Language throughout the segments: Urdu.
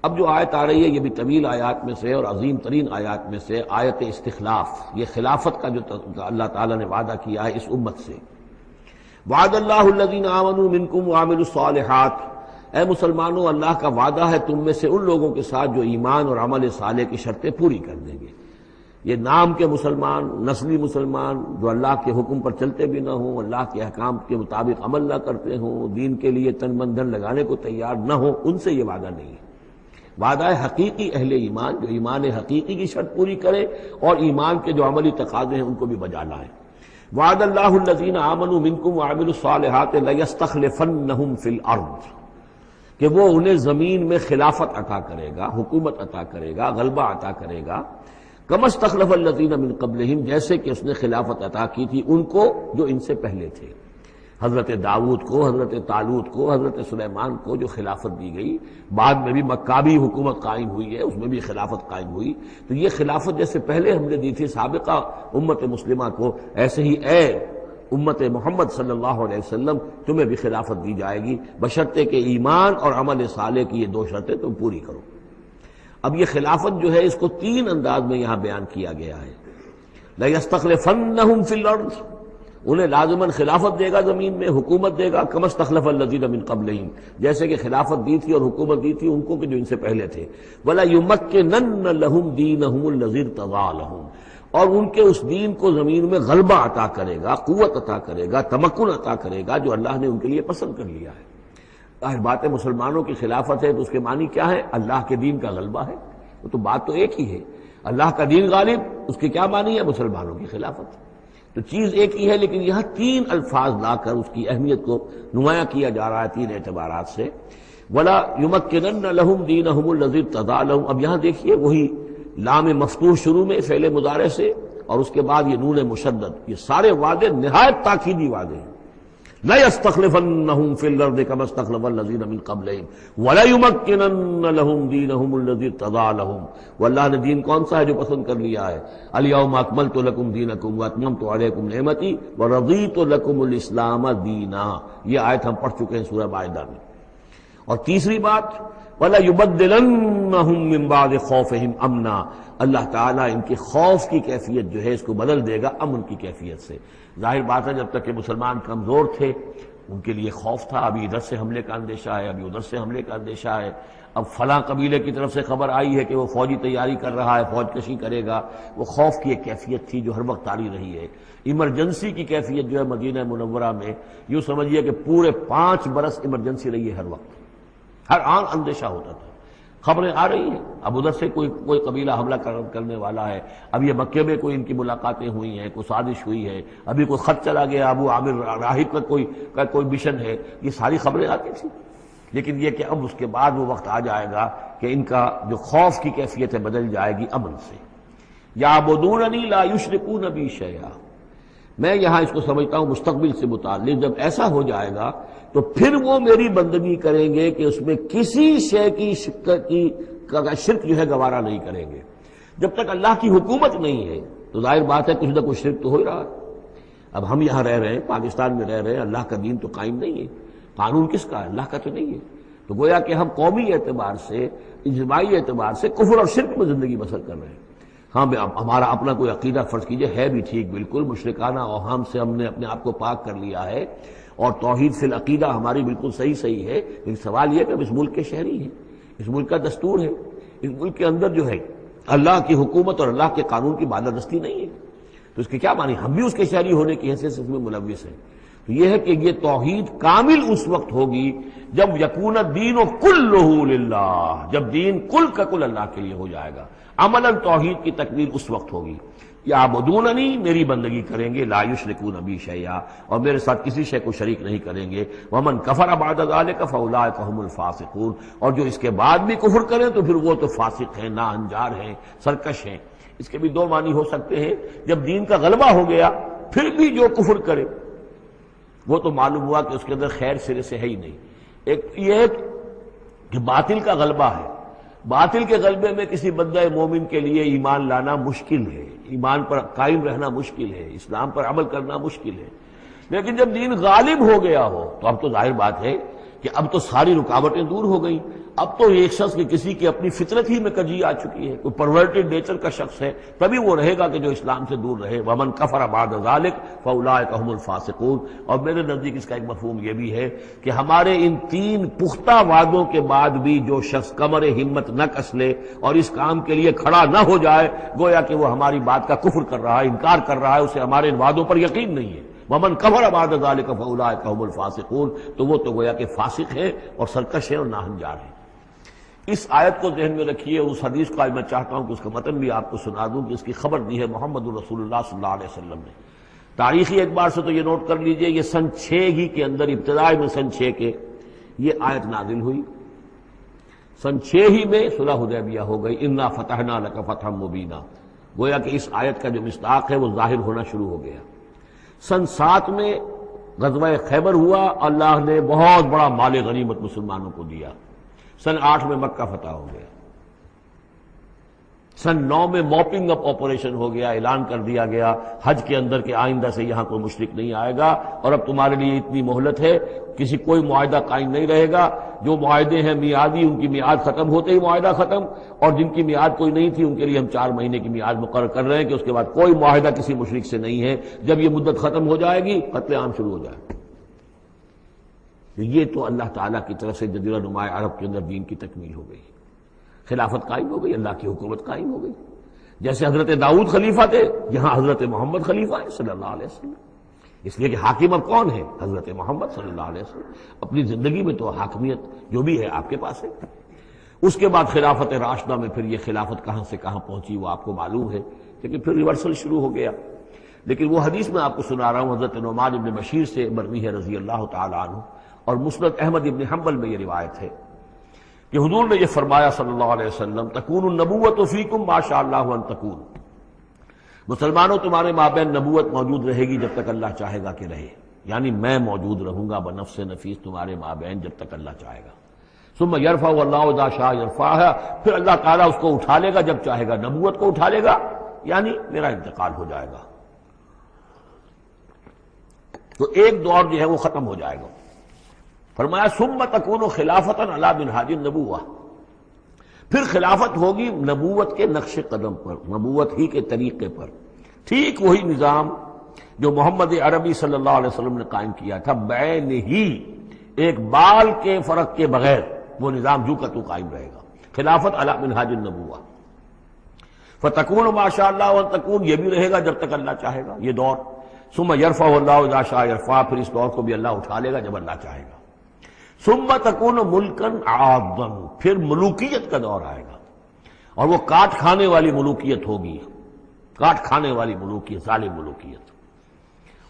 اب جو آیت آ رہی ہے یہ بھی طویل آیات میں سے اور عظیم ترین آیات میں سے آیت استخلاف، یہ خلافت کا جو اللہ تعالیٰ نے وعدہ کیا ہے اس امت سے۔ وعد اللہ الذین آمنوا منکم وعملوا الصالحات، اے مسلمانوں اللہ کا وعدہ ہے تم میں سے ان لوگوں کے ساتھ جو ایمان اور عمل صالح کی شرطیں پوری کر دیں گے۔ یہ نام کے مسلمان، نسلی مسلمان جو اللہ کے حکم پر چلتے بھی نہ ہوں، اللہ کے احکام کے مطابق عمل نہ کرتے ہوں، دین کے لیے تن من دھن لگانے کو تیار نہ ہوں، ان سے یہ وعدہ نہیں ہے۔ وعدہ ہے حقیقی اہل ایمان، جو ایمان حقیقی کی شرط پوری کرے اور ایمان کے جو عملی تقاضے ہیں ان کو بھی بجا لائیں۔ وعد اللہ الذین آمنوا منکم وعملوا الصالحات لیستخلفنہم فی الارض، کہ وہ انہیں زمین میں خلافت عطا کرے گا، حکومت عطا کرے گا، غلبہ عطا کرے گا، کما استخلف الذین من قبلہم، جیسے کہ اس نے خلافت عطا کی تھی ان کو جو ان سے پہلے تھے۔ حضرت داؤد کو، حضرت طالوت کو، حضرت سلیمان کو جو خلافت دی گئی، بعد میں بھی مکابی حکومت قائم ہوئی ہے، اس میں بھی خلافت قائم ہوئی، تو یہ خلافت جیسے پہلے ہم نے دی تھی سابقہ امت مسلمہ کو، ایسے ہی اے امت محمد صلی اللہ علیہ وسلم تمہیں بھی خلافت دی جائے گی، بشرطے کہ ایمان اور عمل صالح کی یہ دو شرطیں تم پوری کرو۔ اب یہ خلافت جو ہے اس کو تین انداز میں یہاں بیان کیا گیا ہے۔ لَيَسْتَخْلِفَنَّهُمْ فِي الْأَرْضِ، انہیں لازماً خلافت دے گا زمین میں، حکومت دے گا، كَمَا اسْتَخْلَفَ الَّذِينَ مِن قَبْلِهِمْ، جیسے کہ خلافت دی تھی اور حکومت دی تھی ان کو کہ جو ان سے پہلے تھے۔ وَلَا يُمَكِّنَنَّ لَهُمْ دِينَهُمُ الَّذِي ارْتَضَىٰ لَهُمْ، اور ان کے اس دین کو زمین میں غلبہ عطا کرے گا، قوت عطا کرے گا، تمکن عطا کرے گا جو اللہ نے ان کے لیے پسند کر لیا ہے۔ ظاہر بات ہے مسلمانوں کی خلافت ہے تو اس کے معنی کیا ہے؟ اللہ کے دین کا غلبہ ہے، وہ تو بات تو ایک ہی ہے، اللہ کا دین غالب، اس کے کیا معنی ہے؟ مسلمانوں کی خلافت۔ تو چیز ایک ہی ہے لیکن یہاں تین الفاظ لا کر اس کی اہمیت کو نمایاں کیا جا رہا ہے تین اعتبارات سے۔ وَلَا يُمَكِّنَنَّ لَهُمْ دِينَهُمُ الَّذِي ارْتَضَىٰ لَهُمْ، اب یہاں دیکھیے وہی لام مفتوح شروع میں فعل مضارع سے اور اس کے بعد یہ نون مشدد، یہ سارے وعدے نہایت تاکیدی وعدے ہیں۔ لَيَسْتَخْلِفَنَّهُمْ فِي الْأَرْضِ كَمَا اسْتَخْلَفَ الَّذِينَ مِن قَبْلِهِمْ وَلَيُمَكِّنَنَّ لَهُمْ دِينَهُمُ الَّذِي ارْتَضَىٰ لَهُمْ، واللہ نے دین کون سا ہے جو پسند کر لیا ہے؟ الْيَوْمَ أَكْمَلْتُ لَكُمْ دِينَكُمْ وَأَتْمَمْتُ عَلَيْكُمْ نِعْمَتِي وَرَضِيتُ لَكُمُ الْإِسْلَامَ دِينًا، یہ آیت ہم پڑھ چکے ہیں سورہ مائدہ میں۔ اور تیسری بات وَلَيُبَدِّلَنَّهُم مِّن بَعْدِ خَوْفِهِمْ أَمْنًا، اللہ تعالیٰ ان کے خوف کی کیفیت جو ہے اس کو بدل دے گا امن کی کیفیت سے۔ ظاہر بات ہے جب تک کہ مسلمان کمزور تھے ان کے لیے خوف تھا، ابھی ادھر سے حملے کا اندیشہ ہے، ابھی ادھر سے حملے کا اندیشہ ہے، اب فلاں قبیلے کی طرف سے خبر آئی ہے کہ وہ فوجی تیاری کر رہا ہے، فوج کشی کرے گا، وہ خوف کی ایک کیفیت تھی جو ہر وقت طاری رہی ہے۔ ایمرجنسی کی کیفیت جو ہے مدینہ منورہ میں یوں سمجھیے کہ پورے 5 برس ایمرجنسی رہی ہے، ہر وقت ہر آن اندیشہ ہوتا تھا، خبریں آ رہی ہیں اب ادھر سے کوئی قبیلہ حملہ کرنے والا ہے، اب یہ مکے میں کوئی ان کی ملاقاتیں ہوئی ہیں، کوئی سازش ہوئی ہے، ابھی کوئی خط چلا گیا ابو عامر راہب کا کوئی مشن ہے، یہ ساری خبریں آتی تھیں۔ لیکن یہ کہ اب اس کے بعد وہ وقت آ جائے گا کہ ان کا جو خوف کی کیفیت ہے بدل جائے گی امن سے۔ یعبدوننی لا یشرکون بی شیئا، میں یہاں اس کو سمجھتا ہوں مستقبل سے متعلق، جب ایسا ہو جائے گا تو پھر وہ میری بندگی کریں گے کہ اس میں کسی شے کی شرک جو ہے گوارا نہیں کریں گے۔ جب تک اللہ کی حکومت نہیں ہے تو ظاہر بات ہے کچھ نہ کچھ شرک تو ہو ہی رہا ہے۔ اب ہم یہاں رہ رہے ہیں، پاکستان میں رہ رہے ہیں، اللہ کا دین تو قائم نہیں ہے، قانون کس کا ہے؟ اللہ کا تو نہیں ہے، تو گویا کہ ہم قومی اعتبار سے، اجتماعی اعتبار سے کفر اور شرک میں زندگی بسر کر رہے ہیں۔ ہاں ہمارا اپنا کوئی عقیدہ فرض کیجئے ہے بھی ٹھیک، بالکل مشرکانہ اوہام سے ہم نے اپنے آپ کو پاک کر لیا ہے اور توحید فی العقیدہ ہماری بالکل صحیح ہے، لیکن سوال یہ کہ ہم اس ملک کے شہری ہیں، اس ملک کا دستور ہے، اس ملک کے اندر جو ہے اللہ کی حکومت اور اللہ کے قانون کی بالادستی نہیں ہے، تو اس کے کیا معنی؟ ہم بھی اس کے شہری ہونے کی حیثیت سے اس میں ملوث ہیں۔ تو یہ ہے کہ یہ توحید کامل اس وقت ہوگی جب یکون الدین کلہ للہ، جب دین کل کا کل اللہ کے لیے ہو جائے گا۔ عملاً توحید کی تکمیل اس وقت ہوگی۔ یعبدوننی، میری بندگی کریں گے، لا یشرکون بی شیئا، اور میرے ساتھ کسی شے کو شریک نہیں کریں گے۔ ومن کفر بعد ذلک فاولئک هم الفاسقون، اور جو اس کے بعد بھی کفر کریں تو پھر وہ تو فاسق ہیں، ناہنجار ہیں، سرکش ہیں۔ اس کے بھی دو معنی ہو سکتے ہیں، جب دین کا غلبہ ہو گیا پھر بھی جو کفر کرے وہ تو معلوم ہوا کہ اس کے اندر خیر سرے سے ہے ہی نہیں۔ ایک یہ ہے کہ باطل کا غلبہ ہے، باطل کے غلبے میں کسی بندہ مومن کے لیے ایمان لانا مشکل ہے، ایمان پر قائم رہنا مشکل ہے، اسلام پر عمل کرنا مشکل ہے، لیکن جب دین غالب ہو گیا ہو تو اب تو ظاہر بات ہے کہ اب تو ساری رکاوٹیں دور ہو گئیں، اب تو ایک شخص کی کسی کی اپنی فطرت ہی میں کجی آ چکی ہے، کوئی پرورٹڈ نیچر کا شخص ہے، تبھی وہ رہے گا کہ جو اسلام سے دور رہے۔ وَمَنْ كَفَرَ بَعْدَ ذَلِكَ فَأُولَٰئِكَ هُمُ الْفَاسِقُونَ۔ اور میرے نزدیک اس کا ایک مفہوم یہ بھی ہے کہ ہمارے ان تین پختہ وعدوں کے بعد بھی جو شخص کمر ہمت نہ کس لے اور اس کام کے لیے کھڑا نہ ہو جائے، گویا کہ وہ ہماری بات کا کفر کر رہا ہے، انکار کر رہا ہے، اسے ہمارے ان وعدوں پر یقین نہیں ہے۔ وَمَنْ كَفَرَ بَعْدَ ذَلِكَ فَأُولَٰئِكَ هُمُ الْفَاسِقُونَ، تو وہ تو گویا کہ فاسق ہے اور سرکش ہے اور ناہنجار ہے۔ اس آیت کو ذہن میں رکھیے، اس حدیث کو آج میں چاہتا ہوں کہ اس کا متن بھی آپ کو سنا دوں کہ اس کی خبر دی ہے محمد رسول اللہ صلی اللہ علیہ وسلم نے۔ تاریخی اعتبار سے تو یہ نوٹ کر لیجئے، یہ سن 6 ہی کے اندر، ابتدائی میں سن 6 کے یہ آیت نازل ہوئی۔ سن 6 ہی میں صلح حدیبیہ ہو گئی، انا فتحنا لک فتحا مبینا، گویا کہ اس آیت کا جو مصداق ہے وہ ظاہر ہونا شروع ہو گیا۔ سن 7 میں غزوہ خیبر ہوا، اللہ نے بہت بڑا مال غنیمت مسلمانوں کو دیا۔ سن 8 میں مکہ فتح ہو گیا۔ سن 9 میں موپنگ اپ آپریشن ہو گیا، اعلان کر دیا گیا حج کے اندر کہ آئندہ سے یہاں کوئی مشرک نہیں آئے گا، اور اب تمہارے لیے اتنی مہلت ہے، کسی کوئی معاہدہ قائم نہیں رہے گا، جو معاہدے ہیں میعادی ان کی میعاد ختم ہوتے ہی معاہدہ ختم، اور جن کی میعاد کوئی نہیں تھی ان کے لیے ہم 4 مہینے کی میعاد مقرر کر رہے ہیں کہ اس کے بعد کوئی معاہدہ کسی مشرک سے نہیں ہے، جب یہ مدت ختم ہو جائے گی قتل عام شروع ہو جائے گا۔ یہ تو اللہ تعالیٰ کی طرف سے جزیرہ نما عرب کے اندر دین کی تکمیل ہو گئی، خلافت قائم ہو گئی، اللہ کی حکومت قائم ہو گئی۔ جیسے حضرت داؤد خلیفہ تھے، یہاں حضرت محمد خلیفہ ہے صلی اللہ علیہ وسلم، اس لیے کہ حاکم اب کون ہے؟ حضرت محمد صلی اللہ علیہ وسلم۔ اپنی زندگی میں تو حاکمیت جو بھی ہے آپ کے پاس ہے۔ اس کے بعد خلافت راشدہ میں پھر یہ خلافت کہاں سے کہاں پہنچی وہ آپ کو معلوم ہے، لیکن پھر ریورسل شروع ہو گیا۔ لیکن وہ حدیث میں آپ کو سنا رہا ہوں، حضرت نعمان بن بشیر سے مروی ہے رضی اللہ تعالیٰ عنہ، اور مسند احمد بن حنبل میں یہ روایت ہے کہ حضور نے یہ فرمایا صلی اللہ علیہ وسلم، تکون النبوۃ فیکم ما شاء اللہ ان تکون، مسلمانوں تمہارے مابین نبوت موجود رہے گی جب تک اللہ چاہے گا کہ رہے، یعنی میں موجود رہوں گا بنفس نفیس تمہارے مابین جب تک اللہ چاہے گا۔ ثم یرفع اللہ اذا شاء یرفعها، پھر اللہ تعالیٰ اس کو اٹھا لے گا جب چاہے گا، نبوت کو اٹھا لے گا، یعنی میرا انتقال ہو جائے گا، تو ایک دور جو ہے وہ ختم ہو جائے گا۔ فرمایا ثم تکون خلافتا علی منہاج النبوہ، پھر خلافت ہوگی نبوت کے نقش قدم پر، نبوت ہی کے طریقے پر، ٹھیک وہی نظام جو محمد عربی صلی اللہ علیہ وسلم نے قائم کیا تھا، بین ہی ایک بال کے فرق کے بغیر وہ نظام جو کا تو قائم رہے گا، خلافت علی منہاج النبوہ۔ فتکون ما شاء اللہ وان تکون، یہ بھی رہے گا جب تک اللہ چاہے گا یہ دور۔ ثم یرفع اللہ اذا شاء یرفع، پھر اس دور کو بھی اللہ اٹھا لے گا جب اللہ چاہے گا۔ ثم تکون ملکن عاضا، پھر ملوکیت کا دور آئے گا، اور وہ کاٹ کھانے والی ملوکیت ہوگی، کاٹ کھانے والی ملوکیت، ظالم ملوکیت،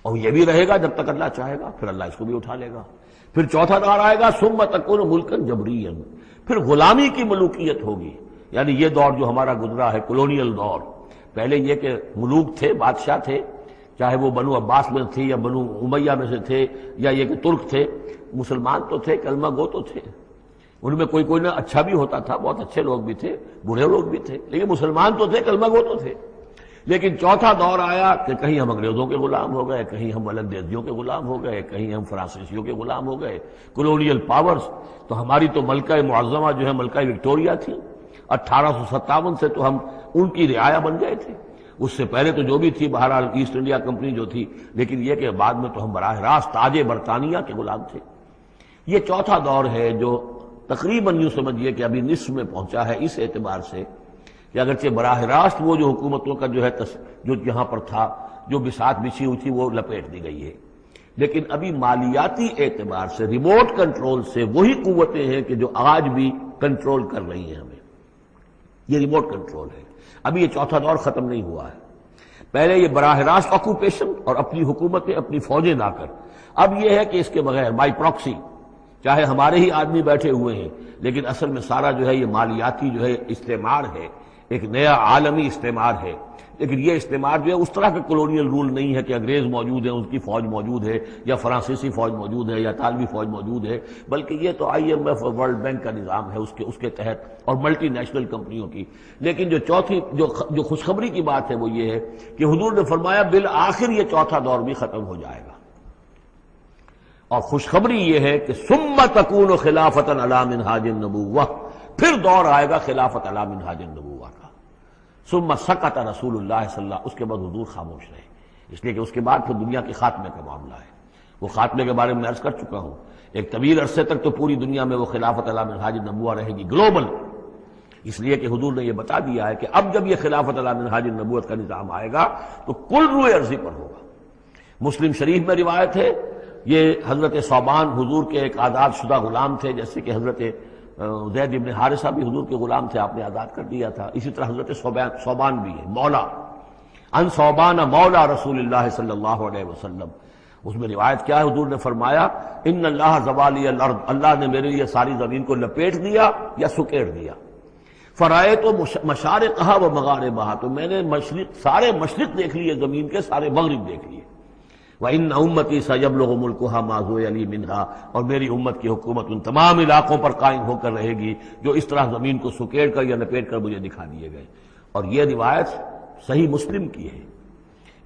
اور یہ بھی رہے گا جب تک اللہ چاہے گا، پھر اللہ اس کو بھی اٹھا لے گا۔ پھر چوتھا دور آئے گا ثم تکون ملکن جبریا، پھر غلامی کی ملوکیت ہوگی، یعنی یہ دور جو ہمارا گزرا ہے کولونیل دور، پہلے یہ کہ ملوک تھے، بادشاہ تھے، چاہے وہ بنو عباس میں تھے یا بنو امیہ میں سے تھے، یا یہ کہ ترک تھے، مسلمان تو تھے، کلمہ گو تو تھے، ان میں کوئی کوئی نہ اچھا بھی ہوتا تھا، بہت اچھے لوگ بھی تھے، برے لوگ بھی تھے، لیکن مسلمان تو تھے، کلمہ گو تو تھے۔ لیکن چوتھا دور آیا کہ کہیں ہم انگریزوں کے غلام ہو گئے، کہیں ہم ولندیزیوں کے غلام ہو گئے، کہیں ہم فرانسیسیوں کے غلام ہو گئے، کولونیل پاورز۔ تو ہماری تو ملکہ معظمہ جو ہے ملکہ وکٹوریہ تھی، 1857 سے تو ہم ان کی رعایا بن گئے تھے، اس سے پہلے تو جو بھی تھی بہرحال ایسٹ انڈیا کمپنی جو تھی، لیکن یہ کہ بعد میں تو ہم براہ راست تاج برطانیہ کے غلام تھے۔ یہ چوتھا دور ہے جو تقریباً یوں سمجھیے کہ ابھی نصف میں پہنچا ہے، اس اعتبار سے کہ اگرچہ براہ راست وہ جو حکومتوں کا جو ہے جو یہاں پر تھا، جو بساط بچھی ہوئی تھی، وہ لپیٹ دی گئی ہے، لیکن ابھی مالیاتی اعتبار سے ریموٹ کنٹرول سے وہی قوتیں ہیں کہ جو آج بھی کنٹرول کر رہی ہیں ہمیں، یہ ریموٹ کنٹرول ہے۔ ابھی یہ چوتھا دور ختم نہیں ہوا ہے، پہلے یہ براہ راست آکوپیشن اور اپنی حکومتیں، اپنی فوجیں لا کر، اب یہ ہے کہ اس کے بغیر بائی پراکسی، چاہے ہمارے ہی آدمی بیٹھے ہوئے ہیں، لیکن اصل میں سارا جو ہے یہ مالیاتی جو ہے استعمار ہے، ایک نیا عالمی استعمار ہے۔ لیکن یہ استعمار جو ہے اس طرح کا کولونیل رول نہیں ہے کہ انگریز موجود ہیں، ان کی فوج موجود ہے، یا فرانسیسی فوج موجود ہے، یا اطالوی فوج موجود ہے، بلکہ یہ تو IMF اور ورلڈ بینک کا نظام ہے اس کے تحت، اور ملٹی نیشنل کمپنیوں کی۔ لیکن جو چوتھی جو خوشخبری کی بات ہے وہ یہ ہے کہ حضور نے فرمایا بالآخر یہ چوتھا دور بھی ختم ہو جائے گا، اور خوشخبری یہ ہے کہ ثم تکون خلافۃ علی منہاج النبوہ، پھر دور آئے گا خلافت علی منہاج النبوہ کا۔ ثم سکت رسول اللہ صلی اللہ، اس کے بعد حضور خاموش رہے، اس لیے کہ اس کے بعد پھر دنیا کے خاتمے کا معاملہ ہے۔ وہ خاتمے کے بارے میں عرض کر چکا ہوں، ایک طویل عرصے تک تو پوری دنیا میں وہ خلافت علی منہاج النبوہ رہے گی، گلوبل، اس لیے کہ حضور نے یہ بتا دیا ہے کہ اب جب یہ خلافت علی منہاج النبوت کا نظام آئے گا تو کل روئے ارضی پر ہوگا۔ مسلم شریف میں روایت ہے، یہ حضرت ثوبان حضور کے ایک آزاد شدہ غلام تھے، جیسے کہ حضرت زید بن حارثہ بھی حضور کے غلام تھے، آپ نے آزاد کر دیا تھا، اسی طرح حضرت ثوبان بھی ہے مولا، ان ثوبان مولا رسول اللہ صلی اللہ علیہ وسلم۔ اس میں روایت کیا ہے، حضور نے فرمایا ان اللہ زوالی الارض، اللہ نے میرے لیے ساری زمین کو لپیٹ دیا یا سکیڑ دیا، فرائے تو مشارقہا و مغاربہا، تو میں نے سارے مشرق دیکھ لیے زمین کے، سارے مغرب دیکھ لیے، وَإِنَّ أُمَّتِي سَيَبْلُغُ مُلْكُهَا مَا زُوِيَ لِي مِنْهَا، اور میری امت کی حکومت ان تمام علاقوں پر قائم ہو کر رہے گی جو اس طرح زمین کو سکیڑ کر یا لپیٹ کر مجھے دکھا دیے گئے۔ اور یہ روایت صحیح مسلم کی ہے۔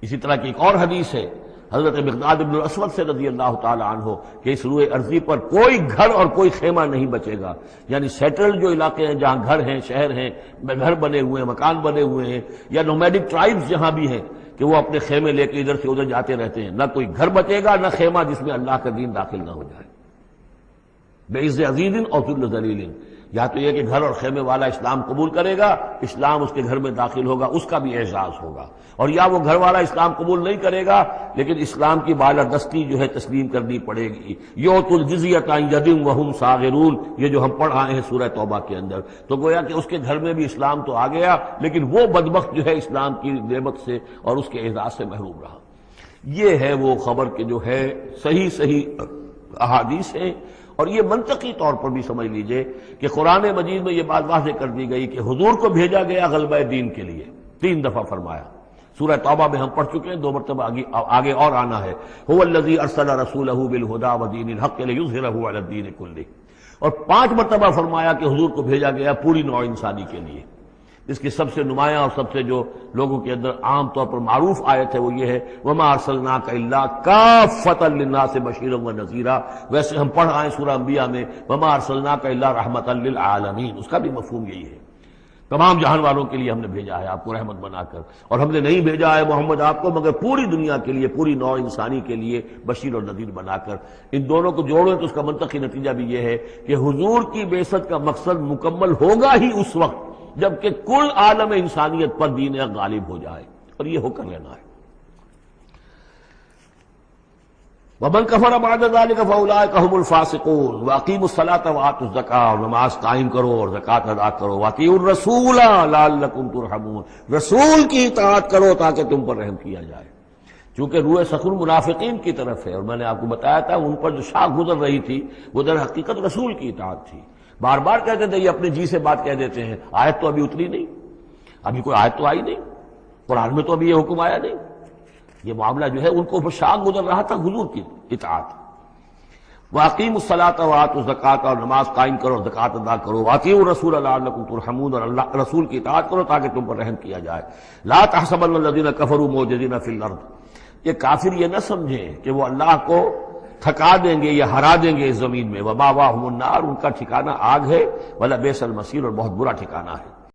اسی طرح کی ایک اور حدیث ہے حضرت مقداد بن الاسود سے رضی اللہ تعالی عنہ کہ اس روئے ارضی پر کوئی گھر اور کوئی خیمہ نہیں بچے گا، یعنی سیٹل جو علاقے ہیں جہاں گھر ہیں، شہر ہیں، گھر بنے ہوئے ہیں، مکان بنے ہوئے ہیں، یا نومیڈک ٹرائبز جہاں بھی ہیں کہ وہ اپنے خیمے لے کے ادھر سے ادھر جاتے رہتے ہیں، نہ کوئی گھر بچے گا نہ خیمہ جس میں اللہ کا دین داخل نہ ہو جائے۔ بعز عزیز اور ذل ذلیل، یا تو یہ کہ گھر اور خیمے والا اسلام قبول کرے گا، اسلام اس کے گھر میں داخل ہوگا، اس کا بھی اعزاز ہوگا، اور یا وہ گھر والا اسلام قبول نہیں کرے گا لیکن اسلام کی بالادستی جو ہے تسلیم کرنی پڑے گی۔ یؤت الجزیۃ عن ید وہم صاغرون، یہ جو ہم پڑھ آئے ہیں سورہ توبہ کے اندر، تو گویا کہ اس کے گھر میں بھی اسلام تو آ گیا لیکن وہ بدبخت جو ہے اسلام کی نعمت سے اور اس کے اعزاز سے محروم رہا۔ یہ ہے وہ خبر کہ جو ہے صحیح احادیث ہیں، اور یہ منطقی طور پر بھی سمجھ لیجئے کہ قرآن مجید میں یہ بات واضح کر دی گئی کہ حضور کو بھیجا گیا غلبہ دین کے لیے، 3 دفعہ فرمایا۔ سورہ توبہ میں ہم پڑھ چکے ہیں، 2 مرتبہ آگے اور آنا ہے، هو الذی ارسل رسولہ بالہدی ودین الحق لیظہرہ علی الدین کلہ، اور 5 مرتبہ فرمایا کہ حضور کو بھیجا گیا پوری نوع انسانی کے لیے۔ اس کی سب سے نمایاں اور سب سے جو لوگوں کے اندر عام طور پر معروف آیت ہے وہ یہ ہے وَمَا أَرْسَلْنَاكَ إِلَّا كَافَّةً لِلنَّاسِ بَشِيرًا وَنَذِيرًا، ویسے ہم پڑھ آئے سورہ انبیاء میں وَمَا أَرْسَلْنَاكَ إِلَّا رَحْمَةً لِلْعَالَمِينَ، اس کا بھی مفہوم یہی ہے، تمام جہان والوں کے لیے ہم نے بھیجا ہے آپ کو رحمت بنا کر، اور ہم نے نہیں بھیجا ہے محمد آپ کو مگر پوری دنیا کے لیے، پوری نوع انسانی کے لیے بشیر اور نذیر بنا کر۔ ان دونوں کو جوڑیں تو اس کا منطقی نتیجہ بھی یہ ہے کہ حضور کی بعثت کا مقصد مکمل ہوگا ہی اس وقت جبکہ کل عالم انسانیت پر دین حق غالب ہو جائے، اور یہ ہو کر لینا ہے۔ وَمَنْ كَفَرَ بَعْدَ ذَلِكَ فَأُولَٰئِكَ هُمُ الْفَاسِقُونَ وَأَقِیمُوا الصَّلَاةَ وَآتُوا الزَّکَاةَ، اور نماز قائم کرو اور زکوٰۃ ادا کرو، وَأَطِیعُوا الرَّسُولَ لَعَلَّکُمْ تُرْحَمُونَ، رسول کی اطاعت کرو تاکہ تم پر رحم کیا جائے۔ چونکہ روئے سخن منافقین کی طرف ہے، اور میں نے آپ کو بتایا تھا ان پر جو شاخ گزر رہی تھی وہ در حقیقت رسول کی اطاعت تھی۔ بار بار کہتے تھے یہ اپنے جی سے بات کہہ دیتے ہیں، آیت تو ابھی اتری نہیں، ابھی کوئی آیت تو آئی نہیں، قرآن میں تو ابھی یہ حکم آیا نہیں۔ یہ معاملہ جو ہے ان کو شاخ گزر رہا تھا حضور کی اطاعت۔ وَأَقِیمُوا الصَّلَاةَ وَآتُوا الزَّکَاةَ، اور نماز قائم کرو، زکوٰۃ ادا کرو، وَأَطِیعُوا الرَّسُولَ لَعَلَّکُمْ تُرْحَمُونَ، اور اللہ رسول کی اطاعت کرو تاکہ تم پر رحم کیا جائے۔ لَا تَحْسَبَنَّ الَّذِينَ كَفَرُوا مُعْجِزِينَ فِي الْأَرْضِ، یہ کافر یہ نہ سمجھیں کہ وہ اللہ کو تھکا دیں گے یا ہرا دیں گے اس زمین میں، وَمَأْوَاهُمُ النَّارُ، ان کا ٹھکانہ آگ ہے، وَلَبِئْسَ الْمَصِيرُ، اور بہت برا ٹھکانہ ہے۔